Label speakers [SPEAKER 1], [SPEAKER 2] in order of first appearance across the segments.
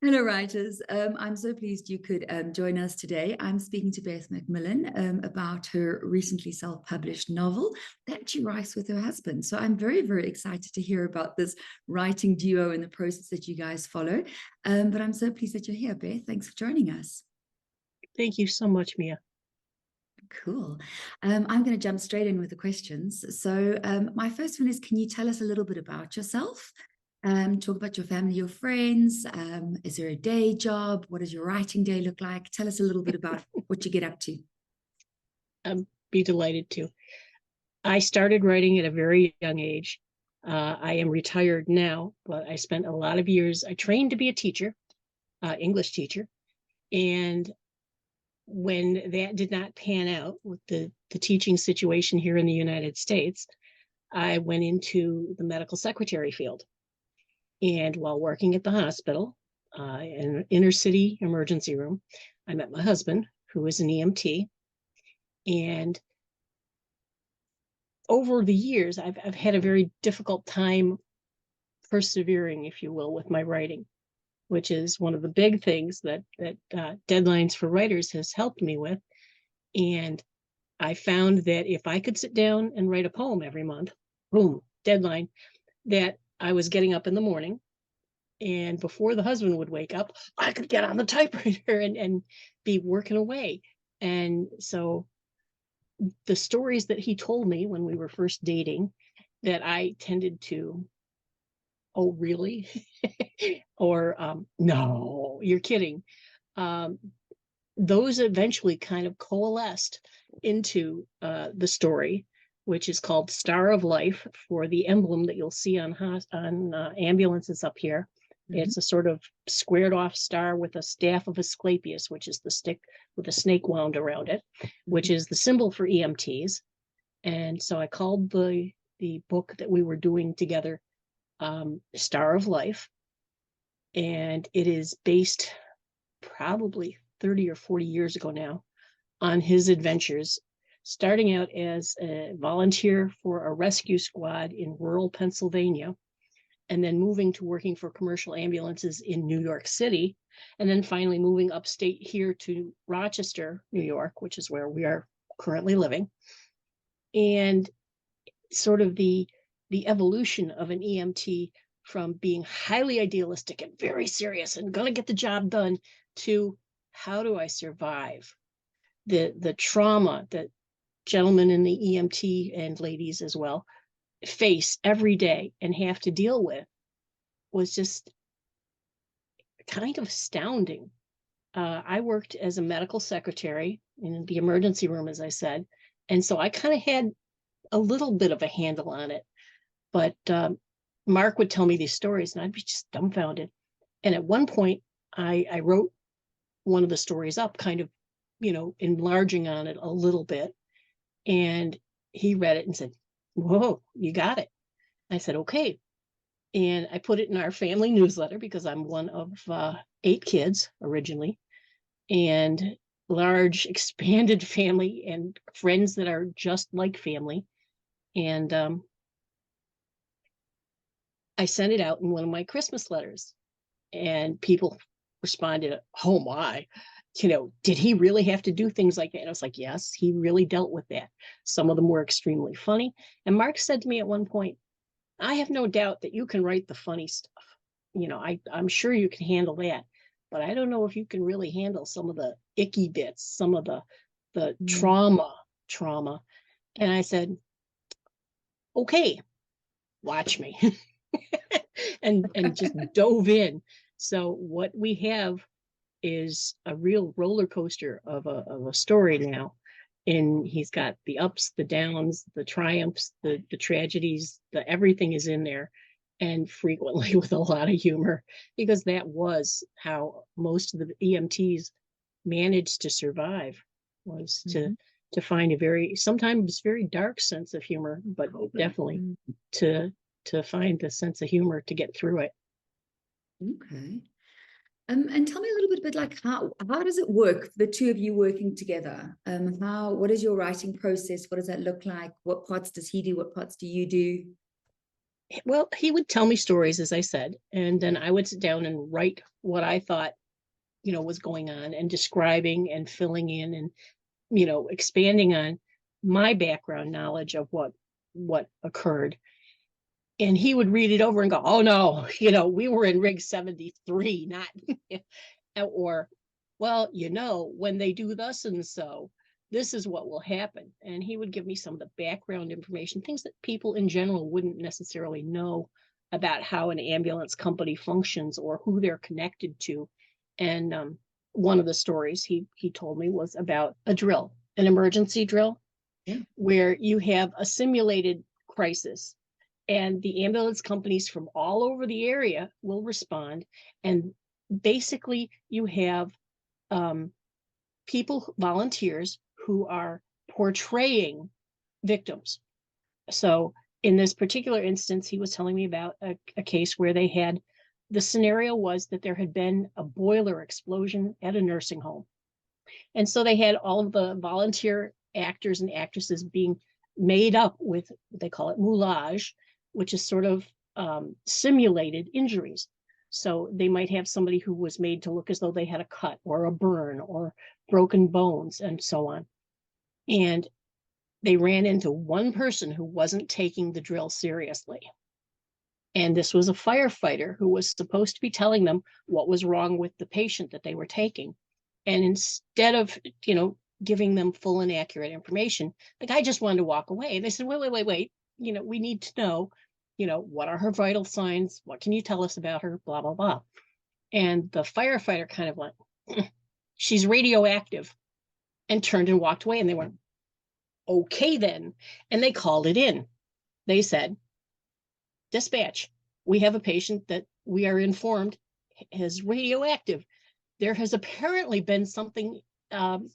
[SPEAKER 1] Hello, writers. I'm so pleased you could join us today. I'm speaking to Beth MacMillan about her recently self-published novel that she writes with her husband. So I'm very, very excited to hear about this writing duo and the process that you guys follow. But I'm so pleased that you're here, Beth. Thanks for joining us.
[SPEAKER 2] Thank you so much, Mia.
[SPEAKER 1] Cool. I'm going to jump straight in with the questions. So my first one is, can you tell us a little bit about yourself? Talk about your family, your friends. Is there a day job? What does your writing day look like? Tell us a little bit about what you get up to.
[SPEAKER 2] I'd be delighted to. I started writing at a very young age. I am retired now, but I spent a lot of years. I trained to be a teacher, English teacher, and when that did not pan out with the teaching situation here in the United States, I went into the medical secretary field. And while working at the hospital, in an inner city emergency room, I met my husband, who is an EMT. And over the years, I've had a very difficult time persevering, if you will, with my writing, which is one of the big things that Deadlines for Writers has helped me with. And I found that if I could sit down and write a poem every month, boom, deadline, that I was getting up in the morning, and before the husband would wake up, I could get on the typewriter and be working away. And so the stories that he told me when we were first dating, that I tended to, oh, really? Or, no, you're kidding. Um, those eventually kind of coalesced into the story, which is called Star of Life, for the emblem that you'll see on ambulances up here.
[SPEAKER 1] Mhm.
[SPEAKER 2] It's a sort of squared off star with a staff of Asclepius, which is the stick with a snake wound around it, which is the symbol for EMTs. And so I called the book that we were doing together Star of Life, and it is based probably 30 or 40 years ago now on his adventures, starting out as a volunteer for a rescue squad in rural Pennsylvania, and then moving to working for commercial ambulances in New York City, and then finally moving upstate here to Rochester, New York, which is where we are currently living. And sort of the evolution of an EMT from being highly idealistic and very serious and going to get the job done to how do I survive the trauma that gentlemen in the EMT and ladies as well face every day and have to deal with, was just kind of astounding. I worked as a medical secretary in the emergency room, as I said, and so I kind of had a little bit of a handle on it. But Mark would tell me these stories, and I'd be just dumbfounded. And at one point, I wrote one of the stories up, kind of, enlarging on it a little bit. And he read it and said, "Whoa, you got it." I said, "Okay." And I put it in our family newsletter because I'm one of 8 kids originally, and large, expanded family and friends that are just like family. And I sent it out in one of my Christmas letters, and people responded, "Oh my, did he really have to do things like that?" And I was like, yes, he really dealt with that. Some of them were extremely funny. And Mark said to me at one point, "I have no doubt that you can write the funny stuff. I'm sure you can handle that, but I don't know if you can really handle some of the icky bits, some of the
[SPEAKER 1] Mm.
[SPEAKER 2] trauma." And I said, "Okay, watch me." and just dove in. So what we have is a real roller coaster of a story now. And he's got the ups, the downs, the triumphs, the tragedies, the everything is in there, and frequently with a lot of humor, because that was how most of the EMTs managed to survive, was
[SPEAKER 1] Mhm.
[SPEAKER 2] to find a very, sometimes very dark sense of humor, but definitely
[SPEAKER 1] Mm.
[SPEAKER 2] to find the sense of humor to get through it.
[SPEAKER 1] Okay. And tell me a little bit like how does it work, the two of you working together? What is your writing process? What does that look like? What parts does he do? What parts do you do?
[SPEAKER 2] Well, he would tell me stories, as I said, and then I would sit down and write what I thought, was going on, and describing and filling in, and, expanding on my background knowledge of what occurred. And he would read it over and go, oh no, we were in rig 73, not, or, well, when they do thus and so, this is what will happen. And he would give me some of the background information, things that people in general wouldn't necessarily know about how an ambulance company functions or who they're connected to. And one of the stories he told me was about a drill, an emergency drill,
[SPEAKER 1] Yeah.
[SPEAKER 2] where you have a simulated crisis, and the ambulance companies from all over the area will respond. And basically you have people, volunteers, who are portraying victims. So in this particular instance, he was telling me about a case where the scenario was that there had been a boiler explosion at a nursing home. And so they had all of the volunteer actors and actresses being made up with what they call it moulage, which is sort of simulated injuries. So they might have somebody who was made to look as though they had a cut or a burn or broken bones and so on. And they ran into one person who wasn't taking the drill seriously. And this was a firefighter who was supposed to be telling them what was wrong with the patient that they were taking. And instead of, giving them full and accurate information, the guy just wanted to walk away. And they said, wait. We need to know, what are her vital signs? What can you tell us about her? Blah, blah, blah. And the firefighter kind of went, she's radioactive, and turned and walked away. And they went, okay, then. And they called it in. They said, dispatch, we have a patient that we are informed is radioactive. There has apparently been something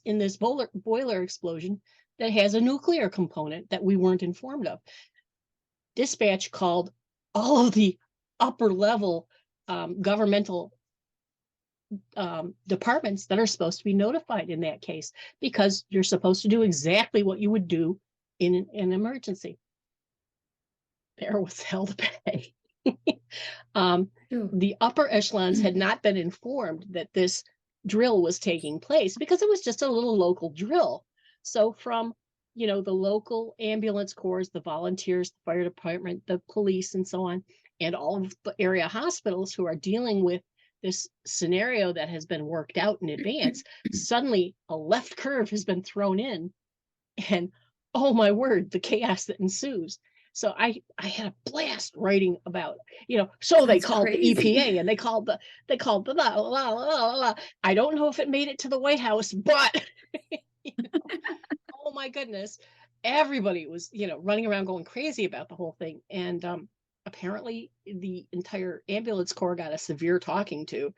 [SPEAKER 2] in this boiler explosion that has a nuclear component that we weren't informed of. Dispatch called all of the upper level governmental departments that are supposed to be notified in that case, because you're supposed to do exactly what you would do in an emergency. There was hell to pay. The upper echelons had not been informed that this drill was taking place because it was just a little local drill. So from, the local ambulance corps, the volunteers, the fire department, the police, and so on, and all of the area hospitals who are dealing with this scenario that has been worked out in advance, suddenly a left curve has been thrown in, and oh my word, the chaos that ensues. So I had a blast writing about, so they called the EPA, and they called the blah, blah, blah, blah, blah. I don't know if it made it to the White House, but oh my goodness, everybody was, running around going crazy about the whole thing. And apparently the entire ambulance corps got a severe talking to,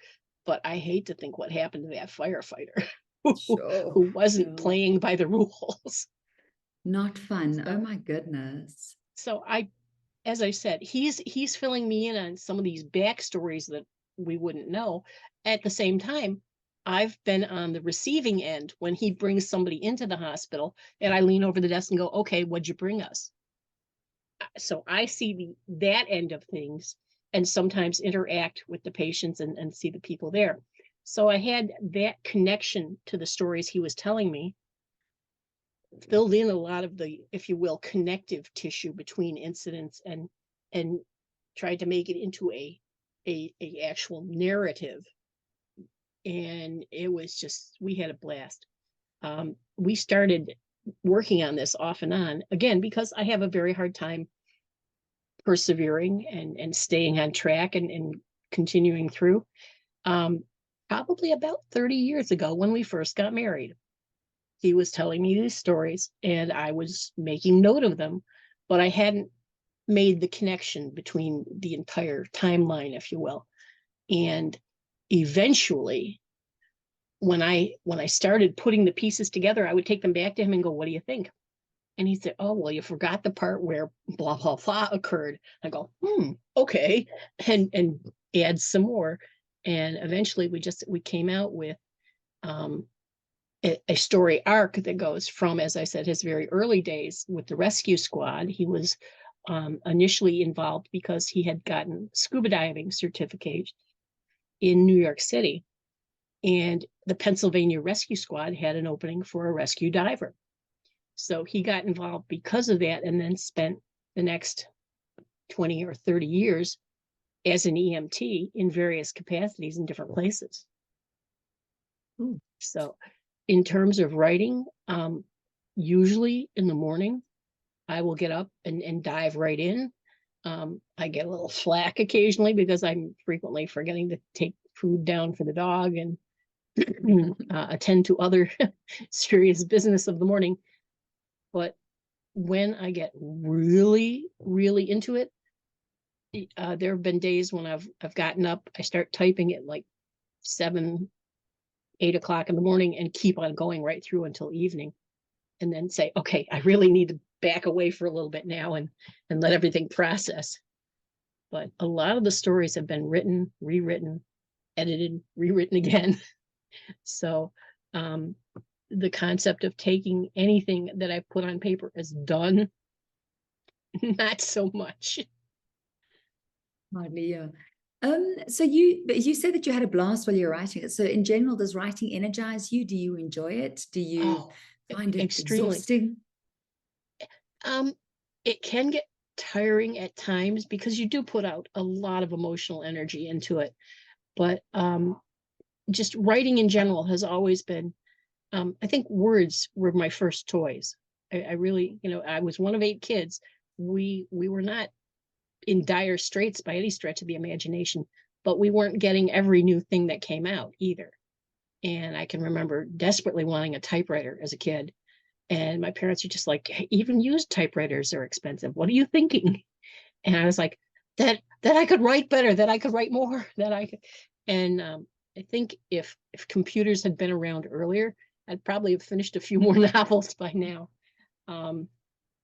[SPEAKER 2] but I hate to think what happened to that firefighter who wasn't playing by the rules.
[SPEAKER 1] Not fun. Oh my goodness.
[SPEAKER 2] So as I said, he's filling me in on some of these backstories that we wouldn't know. At the same time, I've been on the receiving end when he brings somebody into the hospital, and I lean over the desk and go, okay, what'd you bring us? So I see that end of things, and sometimes interact with the patients and see the people there. So I had that connection to the stories he was telling me, filled in a lot of the, if you will, connective tissue between incidents, and tried to make it into a actual narrative. And it was just, we had a blast. We started working on this off and on, again, because I have a very hard time persevering and staying on track and continuing through. Probably about 30 years ago, when we first got married, he was telling me these stories, and I was making note of them, but I hadn't made the connection between the entire timeline, if you will. And eventually, when I started putting the pieces together, I would take them back to him and go, what do you think? And he said, oh, well, you forgot the part where blah, blah, blah occurred. I go, okay. And add some more. And eventually we came out with a story arc that goes from, as I said, his very early days with the rescue squad. He was initially involved because he had gotten scuba diving certificate in New York City, and the Pennsylvania Rescue Squad had an opening for a rescue diver. So he got involved because of that, and then spent the next 20 or 30 years as an EMT in various capacities in different places.
[SPEAKER 1] Ooh.
[SPEAKER 2] So in terms of writing, usually in the morning, I will get up and dive right in. I get a little flack occasionally because I'm frequently forgetting to take food down for the dog and attend to other serious business of the morning. But when I get really, really into it, there have been days when I've gotten up, I start typing at like 7, 8 o'clock in the morning and keep on going right through until evening, and then say, okay, I really need to back away for a little bit now and let everything process. But a lot of the stories have been written, rewritten, edited, rewritten again. So the concept of taking anything that I put on paper as done, not so much.
[SPEAKER 1] Hardly, yeah. So you said that you had a blast while you're writing it. So in general, does writing energize you? Do you enjoy it? Do you find it
[SPEAKER 2] Extremely.
[SPEAKER 1] exhausting?
[SPEAKER 2] It can get tiring at times because you do put out a lot of emotional energy into it. But just writing in general has always been, I think words were my first toys. I really, I was one of 8 kids. We were not in dire straits by any stretch of the imagination, but we weren't getting every new thing that came out either. And I can remember desperately wanting a typewriter as a kid. And my parents are just like, hey, even used typewriters are expensive. What are you thinking? And I was like, that I could write better, that I could write more, that I could. And I think if computers had been around earlier, I'd probably have finished a few more novels by now.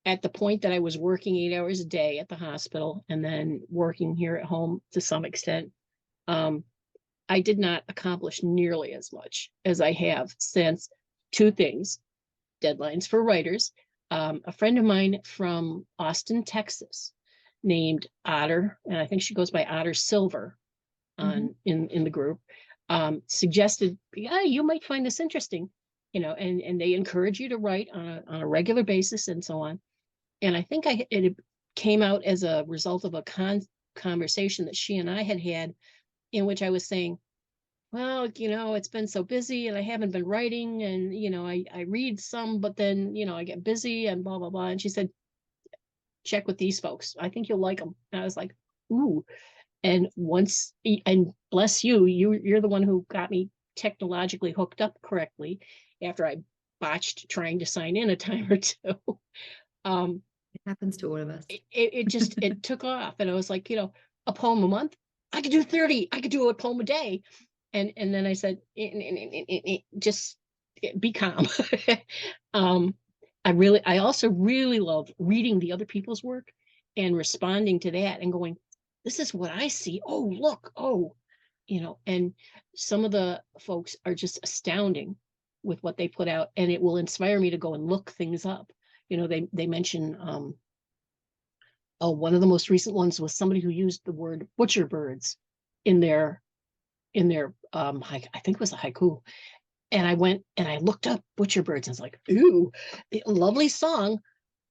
[SPEAKER 2] At the point that I was working 8 hours a day at the hospital and then working here at home to some extent, I did not accomplish nearly as much as I have since. 2 things: deadlines for writers. A friend of mine from Austin, Texas, named Otter, and I think she goes by Otter Silver on in the group, suggested, yeah, you might find this interesting, and they encourage you to write on a regular basis and so on. And I think it came out as a result of a conversation that she and I had in which I was saying, well, it's been so busy and I haven't been writing, and, I read some, but then, I get busy and blah, blah, blah. And she said, check with these folks. I think you'll like them. And I was like, ooh. And bless you, you're the one who got me technologically hooked up correctly after I botched trying to sign in a time or two.
[SPEAKER 1] It happens to all of us.
[SPEAKER 2] It took off, and I was like, a poem a month, I could do 30. I could do a poem a day. And then I said, just be calm. I also really love reading the other people's work and responding to that and going, this is what I see. Oh, look. Oh, and some of the folks are just astounding with what they put out, and it will inspire me to go and look things up. They mention, one of the most recent ones was somebody who used the word butcher birds in their I think it was a haiku. And I went and I looked up butcher birds and I was like, ooh, lovely song,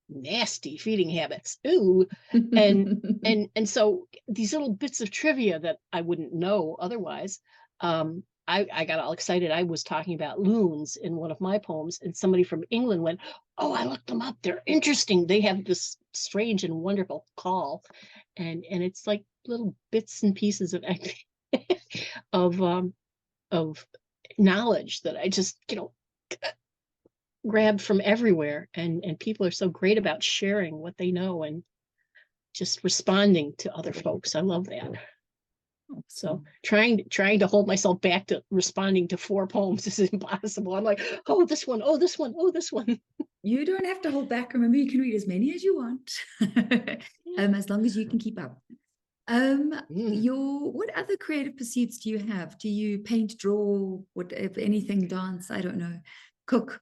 [SPEAKER 2] nasty feeding habits. Ooh. And so these little bits of trivia that I wouldn't know otherwise, I got all excited. I was talking about loons in one of my poems, and somebody from England went, oh, I looked them up. They're interesting. They have this strange and wonderful call. And it's like little bits and pieces of of knowledge that I just, grabbed from everywhere. And people are so great about sharing what they know and just responding to other folks. I love that. So trying to hold myself back to responding to 4 poems is impossible. I'm like, oh, this one, oh, this one, oh, this one.
[SPEAKER 1] You don't have to hold back. Remember, you can read as many as you want, as long as you can keep up. What other creative pursuits do you have? Do you paint, draw, what, if anything, dance? I don't know, cook?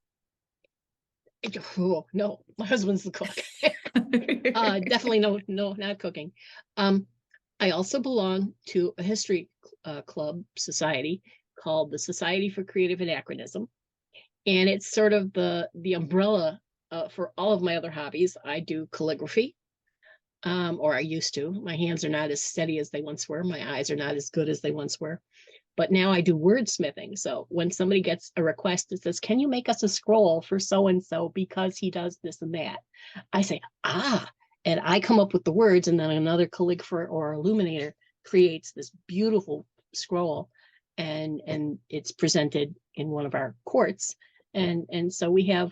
[SPEAKER 2] Oh, no, my husband's the cook. Definitely no, not cooking. I also belong to a history club society called the Society for Creative Anachronism, and it's sort of the umbrella for all of my other hobbies. I do calligraphy, or I used to. My hands are not as steady as they once were. My eyes are not as good as they once were. But now I do wordsmithing. So when somebody gets a request that says, can you make us a scroll for so and so because he does this and that? I say, and I come up with the words, and then another calligrapher or illuminator creates this beautiful scroll, and it's presented in one of our courts. And so we have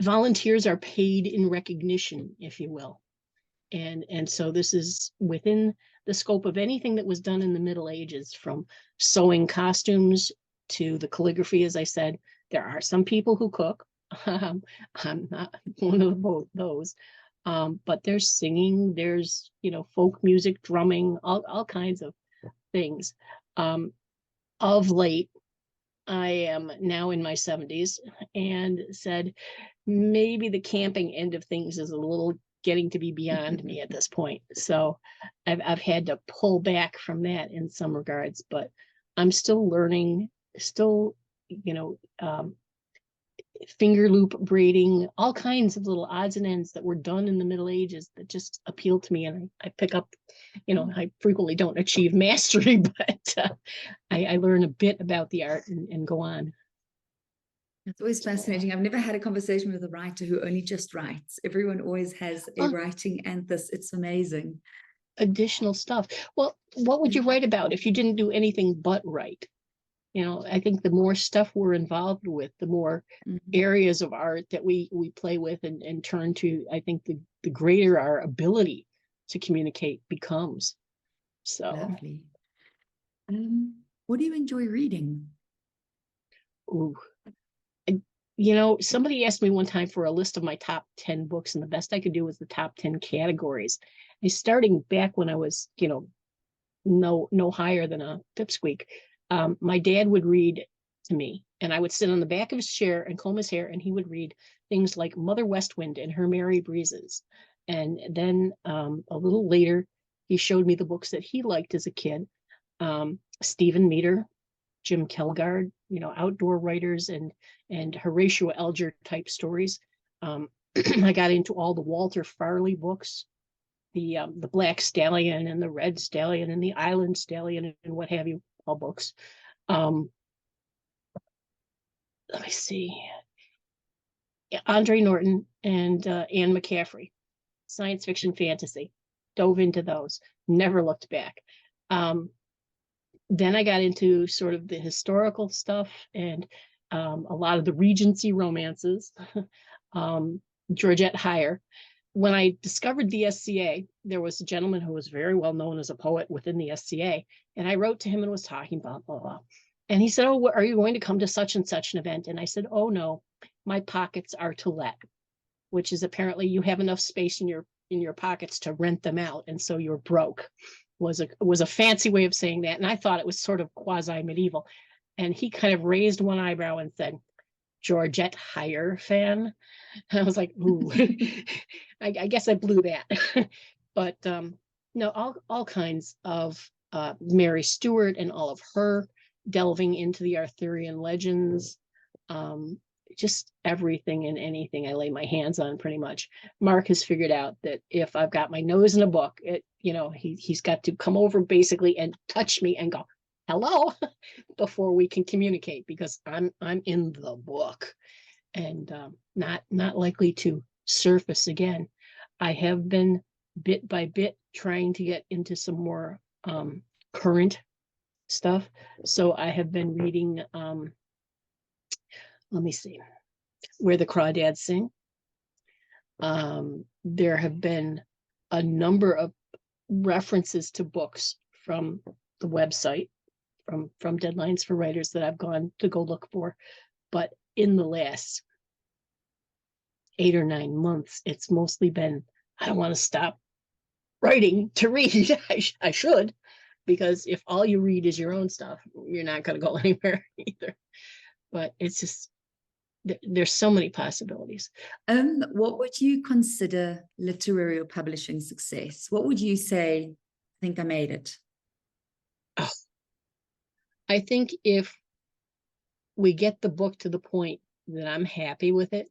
[SPEAKER 2] volunteers are paid in recognition, if you will. And so this is within the scope of anything that was done in the Middle Ages, from sewing costumes to the calligraphy. As I said, there are some people who cook. I'm not one of those. But there's singing, there's, folk music, drumming, all kinds of things. Of late, I am now in my 70s and said, maybe the camping end of things is a little getting to be beyond me at this point. So I've had to pull back from that in some regards, but I'm still learning, still, finger loop braiding, all kinds of little odds and ends that were done in the Middle Ages that just appeal to me. And I pick up, I frequently don't achieve mastery, but I learn a bit about the art and go on.
[SPEAKER 1] It's always fascinating. I've never had a conversation with a writer who only just writes. Everyone always has a writing and this. It's amazing.
[SPEAKER 2] Additional stuff. Well, what would you write about if you didn't do anything but write? I think the more stuff we're involved with, the more areas of art that we play with and turn to, I think the greater our ability to communicate becomes. So
[SPEAKER 1] lovely. What do you enjoy reading?
[SPEAKER 2] Ooh. Somebody asked me one time for a list of my top 10 books, and the best I could do was the top 10 categories. And starting back when I was, no higher than a pipsqueak, my dad would read to me, and I would sit on the back of his chair and comb his hair, and he would read things like Mother West Wind and Her Merry Breezes. And then a little later, he showed me the books that he liked as a kid. Stephen Meador, Jim Kelgard, outdoor writers and Horatio Alger type stories. I got into all the Walter Farley books, the Black Stallion and the Red Stallion and the Island Stallion and what have you, all books. Let me see. Andre Norton and Anne McCaffrey, science fiction, fantasy. Dove into those, never looked back. Then I got into sort of the historical stuff and a lot of the Regency romances, Georgette Heyer. When I discovered the SCA, there was a gentleman who was very well known as a poet within the SCA, and I wrote to him and was talking about blah, blah. And he said, "Oh, are you going to come to such and such an event?" And I said, "Oh, no, my pockets are to let," which is apparently you have enough space in your pockets to rent them out, and so you're broke. Was a fancy way of saying that, and I thought it was sort of quasi-medieval. And he kind of raised one eyebrow and said, "Georgette Heyer fan?" And I was like, "Ooh," I guess I blew that. But no, all kinds of Mary Stuart and all of her delving into the Arthurian legends, just everything and anything I lay my hands on pretty much. Mark has figured out that if I've got my nose in a book, he's got to come over basically and touch me and go, "Hello," before we can communicate, because I'm in the book and not likely to surface again. I have been bit by bit trying to get into some more current stuff. So I have been reading, let me see, Where the Crawdads Sing. There have been a number of references to books from the website, from Deadlines for Writers, that I've gone to go look for. But in the last 8 or 9 months, it's mostly been, I don't want to stop writing to read. I should, because if all you read is your own stuff, you're not going to go anywhere either. But it's just there's so many possibilities.
[SPEAKER 1] What would you consider literary or publishing success? What would you say? I think I made it.
[SPEAKER 2] Oh, I think if we get the book to the point that I'm happy with it.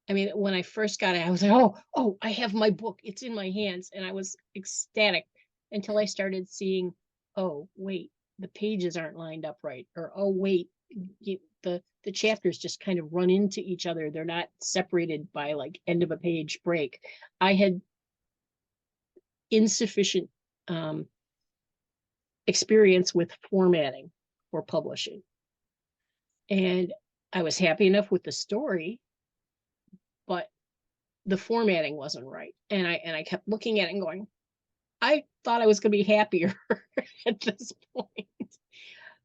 [SPEAKER 2] I mean, when I first got it, I was like, oh, I have my book. It's in my hands. And I was ecstatic until I started seeing, oh, wait, the pages aren't lined up right. Or, oh, wait, the chapters just kind of run into each other. They're not separated by like end of a page break. I had insufficient experience with formatting or publishing. And I was happy enough with the story, but the formatting wasn't right. And I kept looking at it and going, I thought I was going to be happier at this point.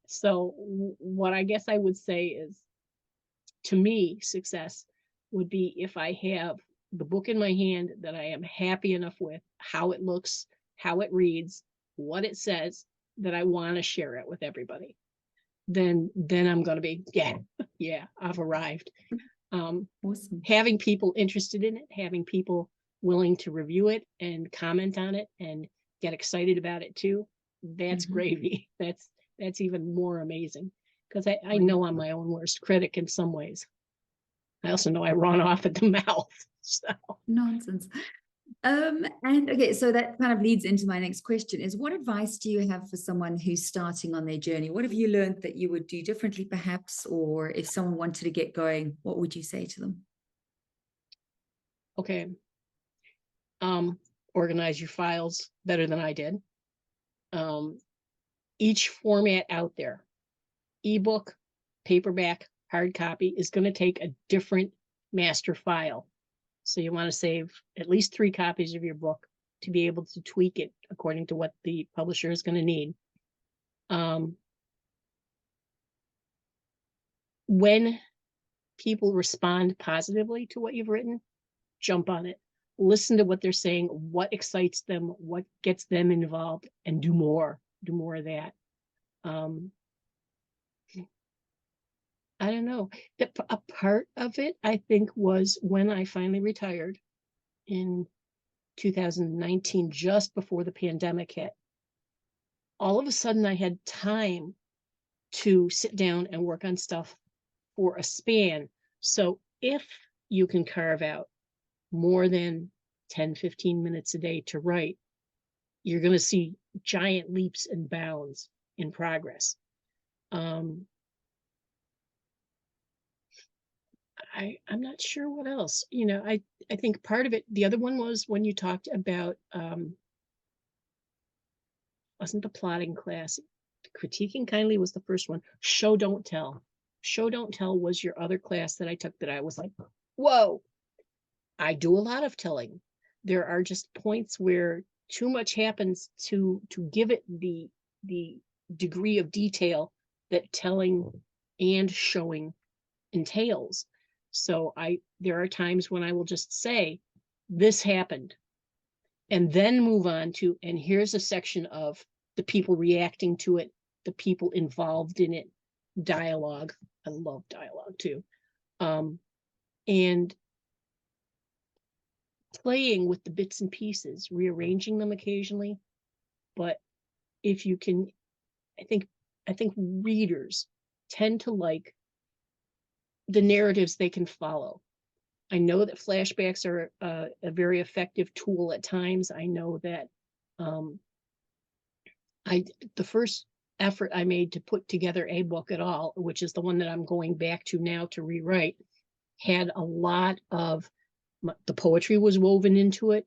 [SPEAKER 2] So what I guess I would say is, to me, success would be if I have the book in my hand that I am happy enough with, how it looks, how it reads, what it says, that I want to share it with everybody. Then I'm going to be, yeah, I've arrived.
[SPEAKER 1] Awesome.
[SPEAKER 2] Having people interested in it, having people willing to review it and comment on it and get excited about it too, that's gravy. That's even more amazing, because I know I'm my own worst critic in some ways. I also know I run off at the mouth. So
[SPEAKER 1] Nonsense. And okay, so that kind of leads into my next question is, what advice do you have for someone who's starting on their journey? What have you learned that you would do differently perhaps, or if someone wanted to get going, what would you say to them?
[SPEAKER 2] okay, organize your files better than I did. Each format out there, ebook, paperback, hard copy, is going to take a different master file. So you want to save at least 3 copies of your book to be able to tweak it according to what the publisher is going to need. When people respond positively to what you've written, jump on it. Listen to what they're saying, what excites them, what gets them involved, and do more of that. I don't know. A part of it, I think, was when I finally retired in 2019, just before the pandemic hit. All of a sudden, I had time to sit down and work on stuff for a span. So if you can carve out more than 10, 15 minutes a day to write, you're going to see giant leaps and bounds in progress. I'm not sure what else. I think part of it, the other one was when you talked about, wasn't the plotting class, critiquing kindly was the first one. Show, don't tell. Show, don't tell was your other class that I took that I was like, whoa, I do a lot of telling. There are just points where too much happens to give it the degree of detail that telling and showing entails. So there are times when I will just say, this happened, and then move on to, and here's a section of the people reacting to it, the people involved in it, dialogue. I love dialogue too. And playing with the bits and pieces, rearranging them occasionally. But if you can, I think readers tend to like the narratives they can follow. I know that flashbacks are a very effective tool at times. I know that the first effort I made to put together a book at all, which is the one that I'm going back to now to rewrite, had a lot of, the poetry was woven into it.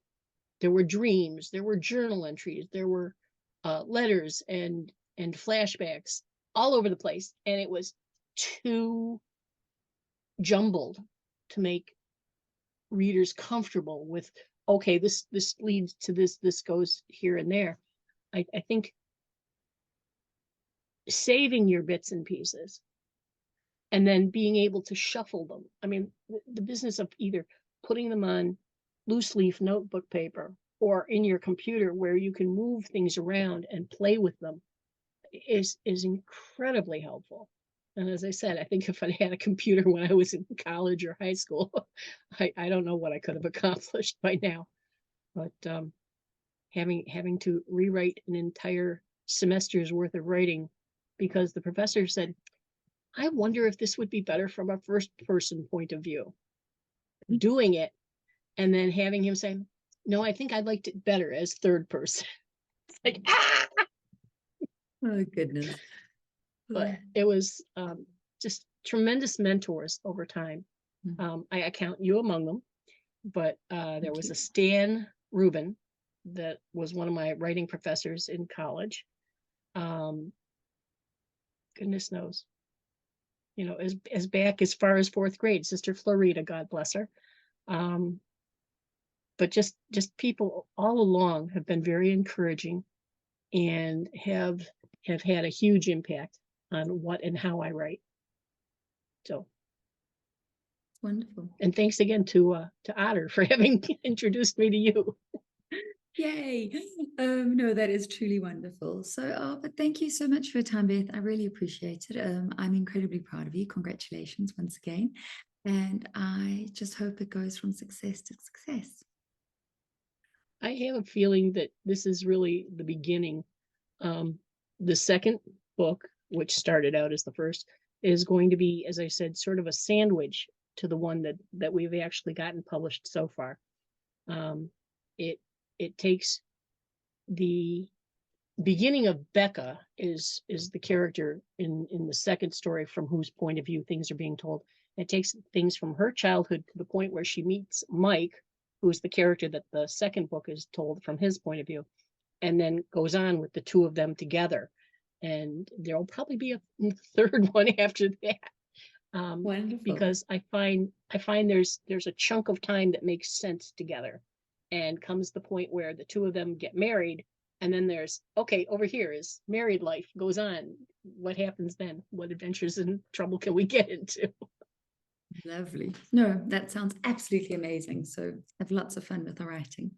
[SPEAKER 2] There were dreams, there were journal entries, there were letters and flashbacks all over the place, and it was too jumbled to make readers comfortable with, okay, this leads to this goes here and there. I think saving your bits and pieces and then being able to shuffle them. I mean, the business of either putting them on loose leaf notebook paper or in your computer where you can move things around and play with them is incredibly helpful. And as I said, I think if I had a computer when I was in college or high school, I don't know what I could have accomplished by now. But having to rewrite an entire semester's worth of writing because the professor said, I wonder if this would be better from a first person point of view. Doing it and then having him say, no, I think I liked it better as third person. It's like, ah!
[SPEAKER 1] Oh, goodness.
[SPEAKER 2] But it was just tremendous mentors over time.
[SPEAKER 1] Mm.
[SPEAKER 2] I count you among them, but there
[SPEAKER 1] Thank
[SPEAKER 2] was
[SPEAKER 1] you.
[SPEAKER 2] a Stan Rubin that was one of my writing professors in college. Goodness knows, as back as far as fourth grade, Sister Florida, God bless her. But just people all along have been very encouraging and have had a huge impact on what and how I write. So,
[SPEAKER 1] Wonderful.
[SPEAKER 2] and thanks again to Otter for having introduced me to you.
[SPEAKER 1] Yay. No, that is truly wonderful. So, but thank you so much for your time, Beth. I really appreciate it. I'm incredibly proud of you. Congratulations once again. And I just hope it goes from success to success.
[SPEAKER 2] I have a feeling that this is really the beginning. The second book, which started out as the first, is going to be, as I said, sort of a sandwich to the one that we've actually gotten published so far. It takes the beginning of Becca is the character in the second story from whose point of view things are being told. It takes things from her childhood to the point where she meets Mike, who's the character that the second book is told from his point of view, and then goes on with the two of them together. And there'll probably be a third one after that.
[SPEAKER 1] Wonderful.
[SPEAKER 2] Because I find there's a chunk of time that makes sense together, and comes the point where the two of them get married, and then there's, okay, over here is married life goes on. What happens then? What adventures and trouble can we get into?
[SPEAKER 1] Lovely. No, that sounds absolutely amazing. So have lots of fun with the writing.